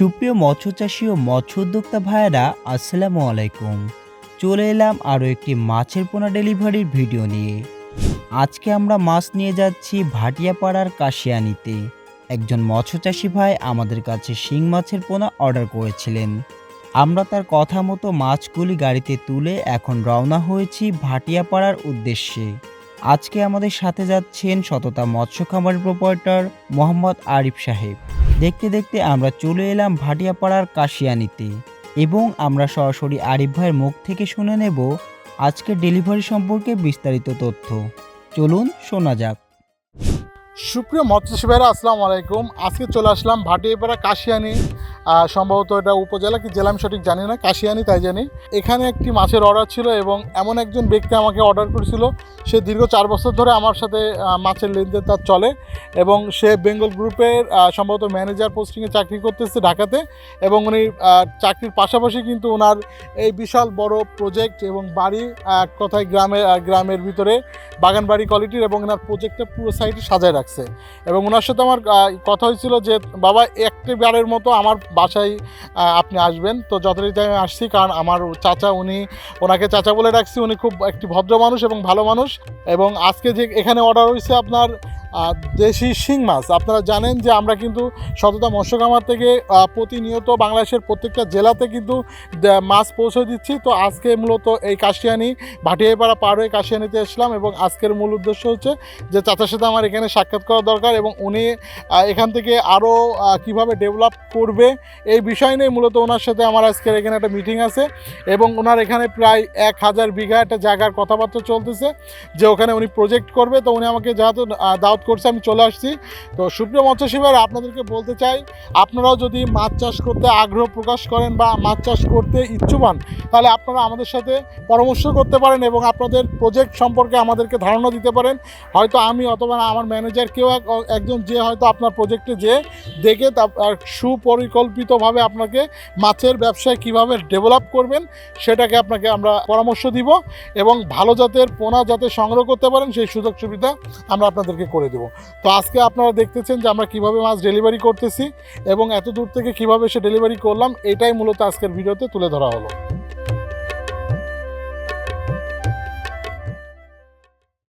সুপ্রিয় মৎস্য চাষী ও মৎস্য উদ্যোক্তা ভাইয়েরা, আসসালামু আলাইকুম। চলে এলাম আরও একটি মাছের পোনা ডেলিভারির ভিডিও নিয়ে। আজকে আমরা মাছ নিয়ে যাচ্ছি ভাটিয়াপাড়ার কাশিয়ানীতে। একজন মৎস্য চাষী ভাই আমাদের কাছে শিং মাছের পোনা অর্ডার করেছিলেন। আমরা তার কথা মতো মাছগুলি গাড়িতে তুলে এখন রওনা হয়েছি ভাটিয়াপাড়ার উদ্দেশ্যে। আজকে আমাদের সাথে যাচ্ছেন সততা মৎস্য খামারের প্রোপাইটার মোহাম্মদ আরিফ সাহেব। দেখতে দেখতে আমরা চলে এলাম ভাটিয়াপাড়ার কাশিয়ানীতে এবং আমরা সরাসরি আরিফ ভাইয়ের মুখ থেকে শুনে নেব আজকের ডেলিভারি সম্পর্কে বিস্তারিত তথ্য। চলুন শোনা যাক। সুপ্রিয় মৎস্যচাষী ভাইরা, আসসালামু আলাইকুম। আজকে চলে আসলাম ভাটিয়াপাড়া কাশিয়ানী, সম্ভবত এটা উপজেলা কি জেলা আমি সঠিক জানি না, কাশিয়ানী তাই জানি। এখানে একটি মাছের অর্ডার ছিল এবং এমন একজন ব্যক্তি আমাকে অর্ডার করেছিল। সে দীর্ঘ 4 বছর ধরে আমার সাথে মাছের লেনদেন তার চলে এবং সে বেঙ্গল গ্রুপের সম্ভবত ম্যানেজার পোস্টিংয়ে চাকরি করতেছে ঢাকাতে। এবং উনি চাকরির পাশাপাশি কিন্তু ওনার এই বিশাল বড় প্রজেক্ট এবং বাড়ি, কথায় গ্রামের ভিতরে বাগান বাড়ি কোয়ালিটির, এবং ওনার প্রজেক্টটা পুরো সাইডে সাজায় রাখছে। এবং ওনার সাথে আমার কথা হয়েছিল যে বাবা একটি বারের মতো আমার বাসায় আপনি আসবেন। তো যথারীতি আমি আসছি, কারণ আমার চাচা, ওনাকে চাচা বলে রাখছি। উনি খুব একটি ভদ্র মানুষ এবং ভালো মানুষ। এবং আজকে যে এখানে অর্ডার হয়েছে আপনার দেশি শিং মাছ। আপনারা জানেন যে আমরা কিন্তু সততা মৎস্য খামার থেকে প্রতিনিয়ত বাংলাদেশের প্রত্যেকটা জেলাতে কিন্তু মাছ পৌঁছে দিচ্ছি। তো আজকে মূলত এই কাশিয়ানী ভাটিয়াপাড়া পার হয়ে কাশিয়ানীতে আসলাম এবং আজকের মূল উদ্দেশ্য হচ্ছে যে চাচার সাথে আমার এখানে সাক্ষাৎ করা দরকার এবং উনি এখান থেকে আরও কীভাবে ডেভেলপ করবে এই বিষয় নিয়ে মূলত ওনার সাথে আমার আজকের এখানে একটা মিটিং আছে। এবং ওনার এখানে প্রায় 1000 বিঘা একটা জায়গার কথাবার্তা চলতেছে যে ওখানে উনি প্রজেক্ট করবে। তো উনি আমাকে যেহেতু দাওয়াত করছে, আমি চলে আসছি। তো সুপ্রিয় মৎস্যচাষী ভাইরা, আপনাদেরকে বলতে চাই, আপনারাও যদি মাছ চাষ করতে আগ্রহ প্রকাশ করেন বা মাছ চাষ করতে ইচ্ছুক হন, তাহলে আপনারা আমাদের সাথে পরামর্শ করতে পারেন এবং আপনাদের প্রজেক্ট সম্পর্কে আমাদেরকে ধারণা দিতে পারেন। হয়তো আমি অথবা আমার ম্যানেজার কেউ একজন যে হয়তো আপনার প্রজেক্টে যে দেখে সুপরিকল্পিতভাবে আপনাকে মাছের ব্যবসায় কিভাবে ডেভেলপ করবেন সেটাকে আপনাকে আমরা পরামর্শ দিব এবং ভালো জাতের পোনা যাতে সংগ্রহ করতে পারেন সেই সুযোগ সুবিধা আমরা আপনাদেরকে করে দেব। তো আজকে আপনারা দেখতেছেন যে আমরা কিভাবে মাছ ডেলিভারি করতেছি এবং এত দূর থেকে কিভাবে সে ডেলিভারি করলাম, এটাই মূলত আজকের ভিডিওতে তুলে ধরা হলো।